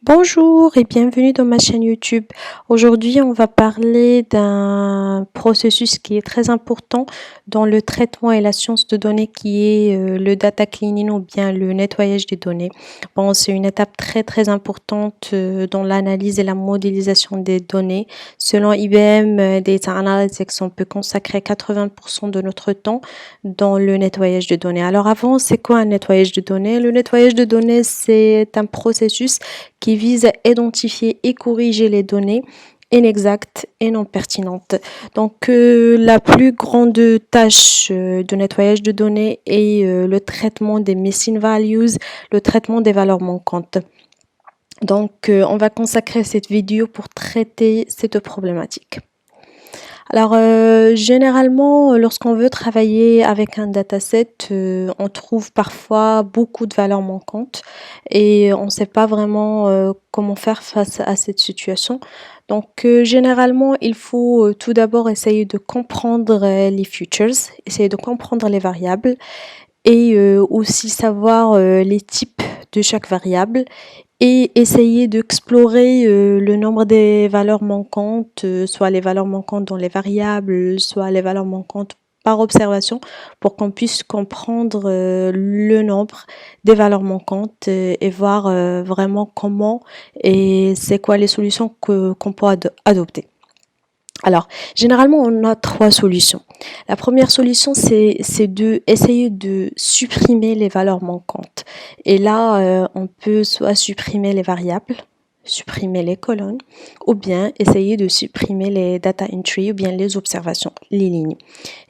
Bonjour et bienvenue dans ma chaîne YouTube. Aujourd'hui, on va parler d'un processus qui est très important dans le traitement et la science de données qui est le data cleaning ou bien le nettoyage des données. Bon, c'est une étape très importante dans l'analyse et la modélisation des données. Selon IBM Data Analytics, on peut consacrer 80% de notre temps dans le nettoyage de données. Alors avant, c'est quoi un nettoyage de données? Le nettoyage de données, c'est un processus qui vise à identifier et corriger les données inexactes et non pertinentes. Donc, la plus grande tâche de nettoyage de données est le traitement des missing values, le traitement des valeurs manquantes. Donc, on va consacrer cette vidéo pour traiter cette problématique. Alors, généralement, lorsqu'on veut travailler avec un dataset, on trouve parfois beaucoup de valeurs manquantes et on ne sait pas vraiment, comment faire face à cette situation. Donc, généralement, il faut, tout d'abord essayer de comprendre, les features, essayer de comprendre les variables et aussi savoir, les types de chaque variable et essayer d'explorer le nombre des valeurs manquantes, soit les valeurs manquantes dans les variables, soit les valeurs manquantes par observation, pour qu'on puisse comprendre le nombre des valeurs manquantes et voir vraiment comment et c'est quoi les solutions qu'on peut adopter. Alors, généralement, on a trois solutions. La première solution, c'est de essayer de supprimer les valeurs manquantes. Et là, on peut soit supprimer les variables, supprimer les colonnes, ou bien essayer de supprimer les data entry, ou bien les observations, les lignes.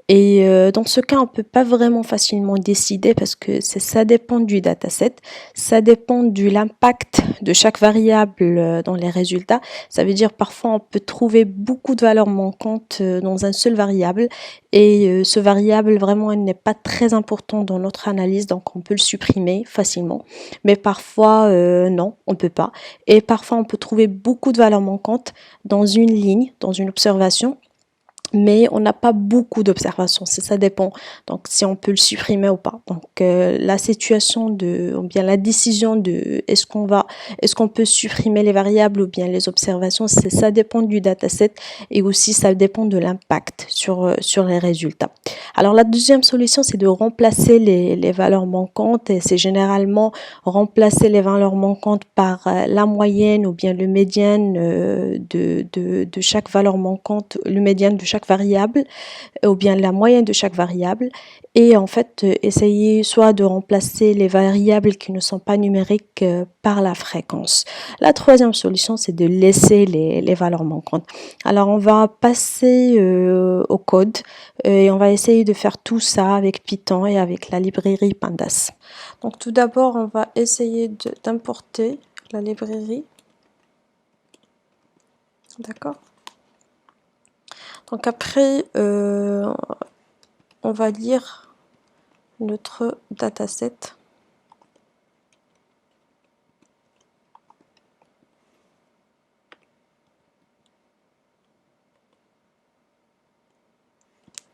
Et dans ce cas, on peut pas vraiment facilement décider parce que ça dépend du dataset, ça dépend de l'impact de chaque variable dans les résultats. Ça veut dire parfois on peut trouver beaucoup de valeurs manquantes dans un seul variable et ce variable vraiment il n'est pas très important dans notre analyse donc on peut le supprimer facilement. Mais parfois non, on peut pas. Et parfois on peut trouver beaucoup de valeurs manquantes dans une ligne, dans une observation mais on n'a pas beaucoup d'observations, ça dépend. Donc, si on peut le supprimer ou pas. Donc, la situation ou bien la décision de est-ce qu'on peut supprimer les variables ou bien les observations, ça dépend du dataset et aussi ça dépend de l'impact sur les résultats. Alors, la deuxième solution, c'est de remplacer les valeurs manquantes et c'est généralement remplacer les valeurs manquantes par la moyenne ou bien le médiane de chaque valeur manquante, le médiane de chaque variable ou bien la moyenne de chaque variable et en fait essayer soit de remplacer les variables qui ne sont pas numériques par la fréquence. La troisième solution c'est de laisser les valeurs manquantes. Alors on va passer au code et on va essayer de faire tout ça avec Python et avec la librairie Pandas. Donc tout d'abord on va essayer d'importer la librairie. D'accord. Donc après, on va lire notre dataset.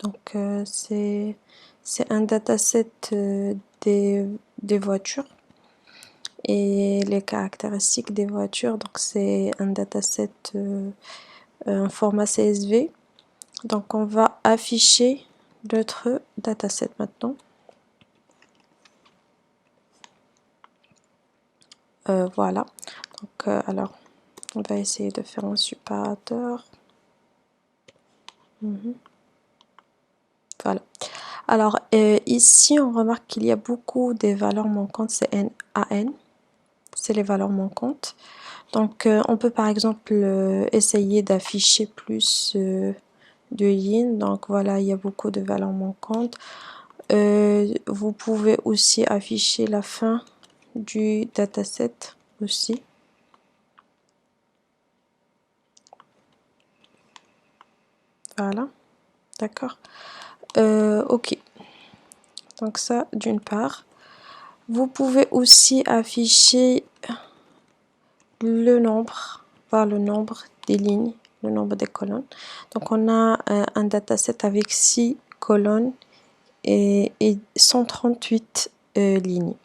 Donc c'est un dataset des voitures et les caractéristiques des voitures. Donc c'est un dataset un format CSV. Donc on va afficher notre dataset maintenant. Voilà. Donc alors on va essayer de faire un séparateur. Voilà. Alors ici on remarque qu'il y a beaucoup des valeurs manquantes, c'est NaN, c'est les valeurs manquantes. Donc on peut par exemple essayer d'afficher plus de yin. Donc voilà, il y a beaucoup de valeurs manquantes. Vous pouvez aussi afficher la fin du dataset aussi. Voilà, d'accord. Ok, donc ça d'une part. Vous pouvez aussi afficher le nombre, voir le nombre des lignes, le nombre des colonnes. Donc on a un dataset avec 6 colonnes et 138 lignes.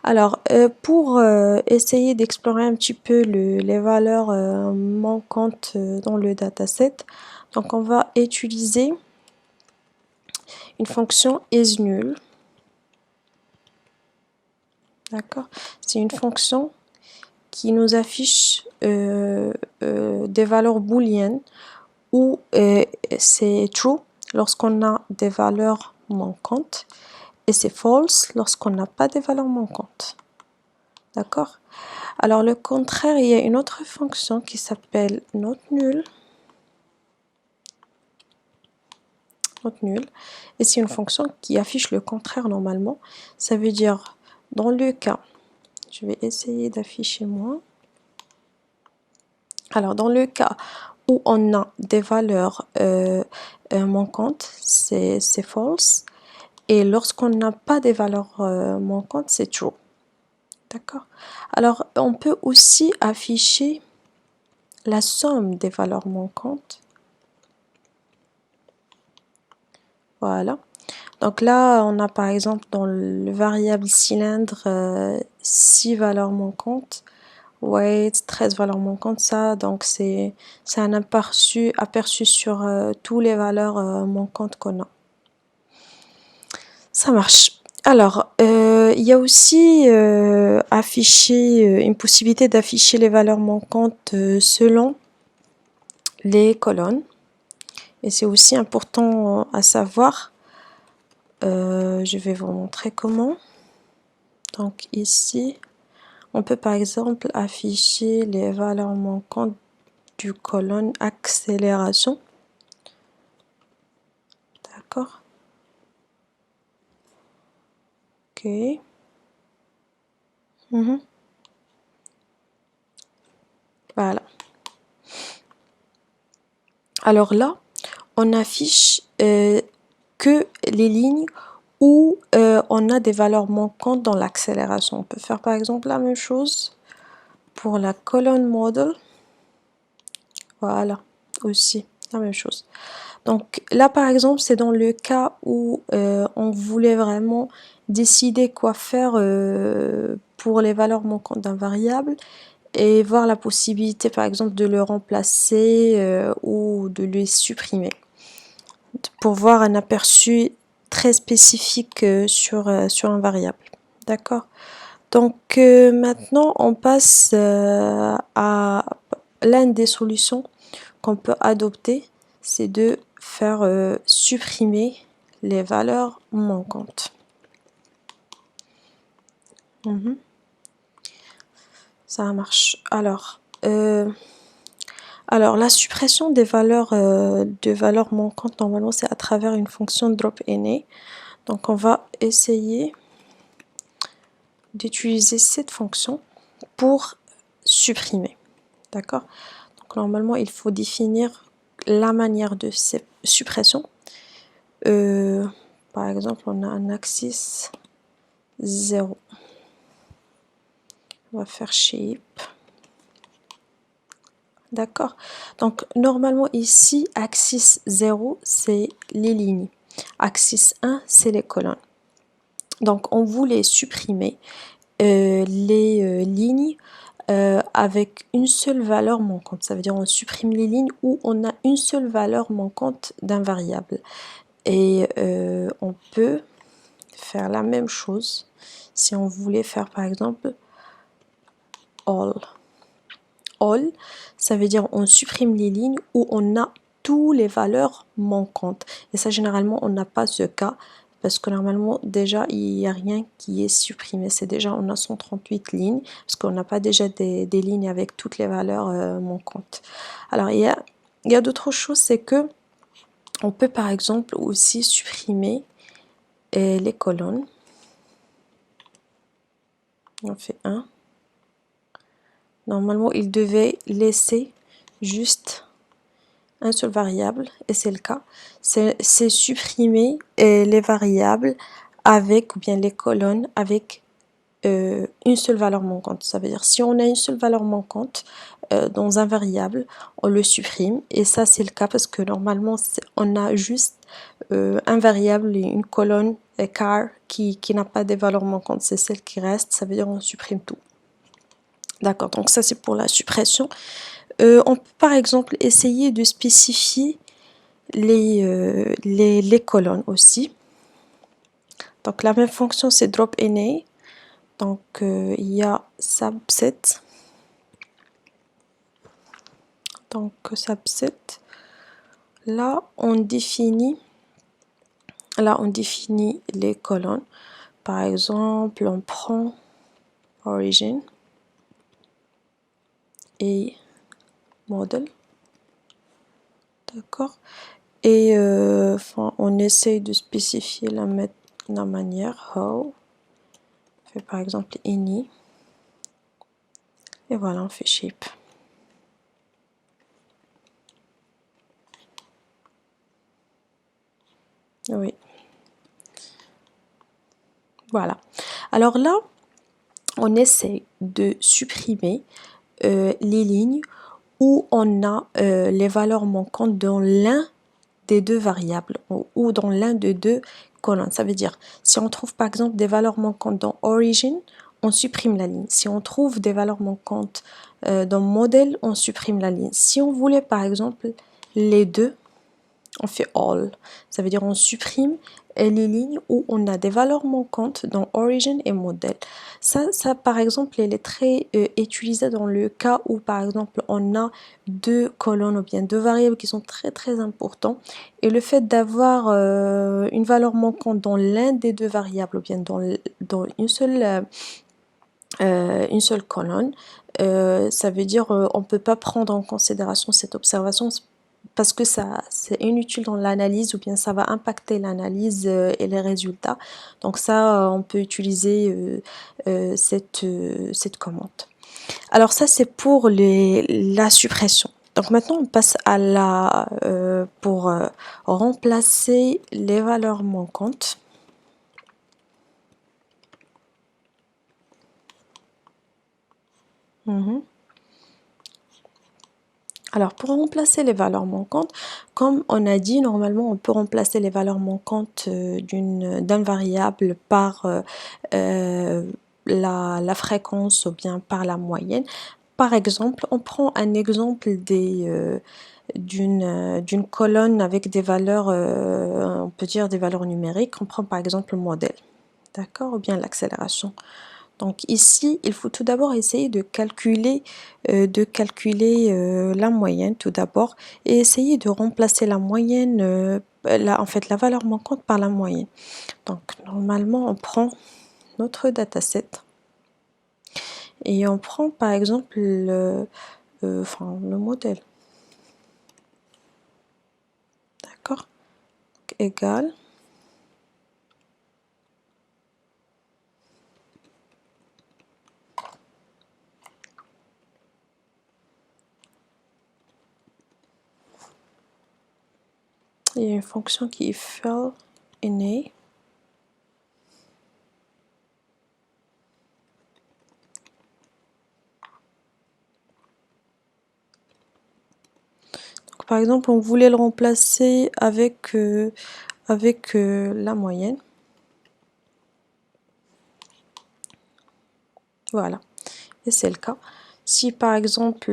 Alors, pour essayer d'explorer un petit peu les valeurs manquantes dans le dataset, donc on va utiliser une fonction isNull. D'accord? C'est une fonction qui nous affiche des valeurs booléennes où c'est true lorsqu'on a des valeurs manquantes et c'est false lorsqu'on n'a pas de valeurs manquantes. D'accord? Alors le contraire, il y a une autre fonction qui s'appelle noteNull. NoteNull. Et c'est une fonction qui affiche le contraire normalement. Ça veut dire, dans le cas, je vais essayer d'afficher moi. Alors dans le cas où on a des valeurs manquantes, c'est false. Et lorsqu'on n'a pas des valeurs manquantes, c'est true. D'accord? Alors, on peut aussi afficher la somme des valeurs manquantes. Voilà. Donc là, on a par exemple dans le variable cylindre 6 valeurs manquantes. Weight, 13 valeurs manquantes. Ça, donc c'est un aperçu sur toutes les valeurs manquantes qu'on a. Ça marche. Alors, il y a aussi une possibilité d'afficher les valeurs manquantes selon les colonnes. Et c'est aussi important à savoir. Je vais vous montrer comment. Donc ici, on peut par exemple afficher les valeurs manquantes du colonne accélération. D'accord? Ok. Voilà. Alors là, on affiche que les lignes où on a des valeurs manquantes dans l'accélération. On peut faire par exemple la même chose pour la colonne model. Voilà, aussi la même chose. Donc là par exemple, c'est dans le cas où on voulait vraiment décider quoi faire pour les valeurs manquantes d'un variable et voir la possibilité par exemple de le remplacer ou de le supprimer pour voir un aperçu très spécifique sur un variable. D'accord? Donc maintenant on passe à l'une des solutions qu'on peut adopter, c'est de faire supprimer les valeurs manquantes. Ça marche. Alors, la suppression des valeurs manquantes, normalement, c'est à travers une fonction dropNA. Donc, on va essayer d'utiliser cette fonction pour supprimer. D'accord? Donc, normalement, il faut définir la manière de cette suppression. Par exemple, on a un axis 0. On va faire shape. D'accord? Donc, normalement, ici, axis 0, c'est les lignes. Axis 1, c'est les colonnes. Donc, on voulait supprimer les lignes avec une seule valeur manquante. Ça veut dire on supprime les lignes où on a une seule valeur manquante d'un variable. Et on peut faire la même chose si on voulait faire par exemple all. All, ça veut dire on supprime les lignes où on a toutes les valeurs manquantes. Et ça, généralement, on n'a pas ce cas parce que normalement, déjà, il n'y a rien qui est supprimé. C'est déjà, on a 138 lignes parce qu'on n'a pas déjà des lignes avec toutes les valeurs manquantes. Alors, il y a d'autres choses, c'est que on peut par exemple aussi supprimer les colonnes. On fait 1. Normalement, il devait laisser juste un seul variable, et c'est le cas. C'est supprimer les variables avec, ou bien les colonnes avec une seule valeur manquante. Ça veut dire si on a une seule valeur manquante dans un variable, on le supprime. Et ça, c'est le cas parce que normalement, on a juste un variable et une colonne car qui n'a pas de valeur manquante. C'est celle qui reste. Ça veut dire on supprime tout. D'accord, donc ça c'est pour la suppression. On peut par exemple essayer de spécifier les colonnes aussi. Donc la même fonction c'est drop NA. Donc il y a subset. Donc subset. Là on définit les colonnes. Par exemple, on prend origin et model. D'accord. Et on essaye de spécifier la manière how. On fait par exemple any. Et voilà, on fait shape. Oui. Voilà. Alors là, on essaie de supprimer les lignes où on a les valeurs manquantes dans l'un des deux variables ou dans l'un des deux colonnes. Ça veut dire, si on trouve par exemple des valeurs manquantes dans origin, on supprime la ligne. Si on trouve des valeurs manquantes dans model, on supprime la ligne. Si on voulait par exemple les deux, on fait all. Ça veut dire on supprime les lignes où on a des valeurs manquantes dans origin et model. Ça par exemple, elle est très utilisée dans le cas où par exemple on a deux colonnes ou bien deux variables qui sont très importants et le fait d'avoir une valeur manquante dans l'un des deux variables ou bien dans une seule colonne, ça veut dire on ne peut pas prendre en considération cette observation parce que c'est inutile dans l'analyse ou bien ça va impacter l'analyse et les résultats. Donc ça, on peut utiliser cette commande. Alors ça, c'est pour la suppression. Donc maintenant, on passe à pour remplacer les valeurs manquantes. Alors, pour remplacer les valeurs manquantes, comme on a dit, normalement, on peut remplacer les valeurs manquantes d'un variable par la fréquence ou bien par la moyenne. Par exemple, on prend un exemple d'une colonne avec des valeurs, on peut dire des valeurs numériques. On prend par exemple le modèle, d'accord, ou bien l'accélération. Donc ici, il faut tout d'abord essayer de calculer la moyenne tout d'abord et essayer de remplacer la moyenne, en fait la valeur manquante par la moyenne. Donc normalement, on prend notre dataset et on prend par exemple le modèle. D'accord? Égal. Il y a une fonction qui est fill NA. Donc, par exemple, on voulait le remplacer avec la moyenne. Voilà, et c'est le cas. Si par exemple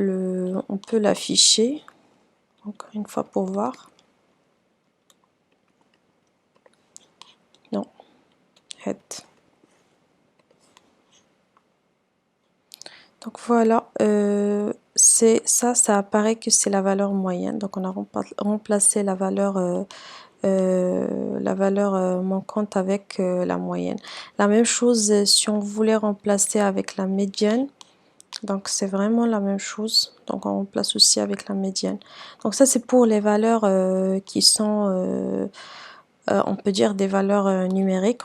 on peut l'afficher, encore une fois pour voir. Non, head. Donc voilà, ça apparaît que c'est la valeur moyenne. Donc on a remplacé la valeur manquante avec la moyenne. La même chose si on voulait remplacer avec la médiane. Donc c'est vraiment la même chose. Donc on remplace aussi avec la médiane. Donc ça c'est pour les valeurs qui sont, on peut dire des valeurs numériques.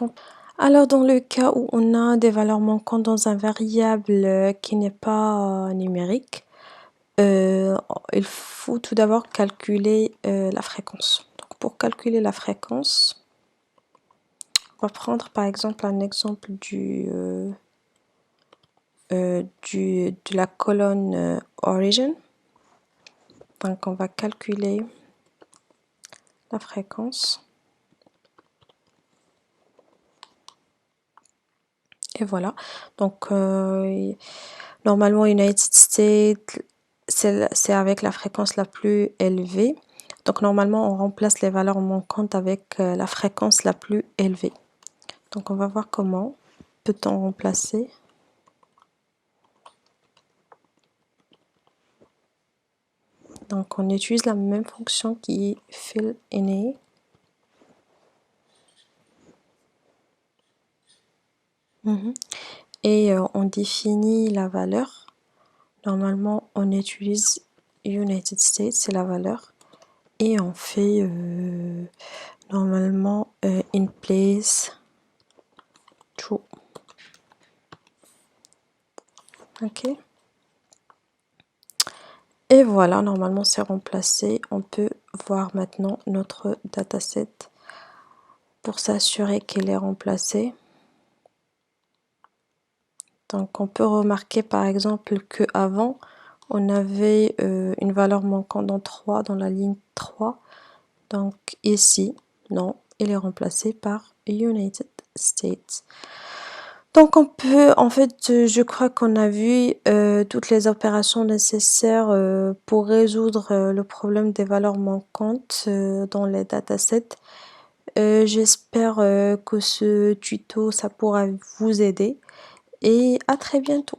Alors dans le cas où on a des valeurs manquantes dans un variable qui n'est pas numérique, il faut tout d'abord calculer la fréquence. Donc pour calculer la fréquence, on va prendre par exemple un exemple de la colonne origin. Donc on va calculer la fréquence. Et voilà. Donc normalement United States, c'est avec la fréquence la plus élevée. Donc normalement on remplace les valeurs manquantes avec la fréquence la plus élevée. Donc on va voir comment peut-on remplacer. Donc on utilise la même fonction qui est fill in. Et on définit la valeur. Normalement on utilise United States, c'est la valeur. Et on fait normalement in place true. Ok. Et voilà, normalement c'est remplacé. On peut voir maintenant notre dataset pour s'assurer qu'elle est remplacée. Donc on peut remarquer par exemple que avant on avait une valeur manquante dans 3 dans la ligne 3. Donc ici, non, elle est remplacée par United States. Donc on peut, en fait, je crois qu'on a vu toutes les opérations nécessaires pour résoudre le problème des valeurs manquantes dans les datasets. J'espère que ce tuto, ça pourra vous aider et à très bientôt.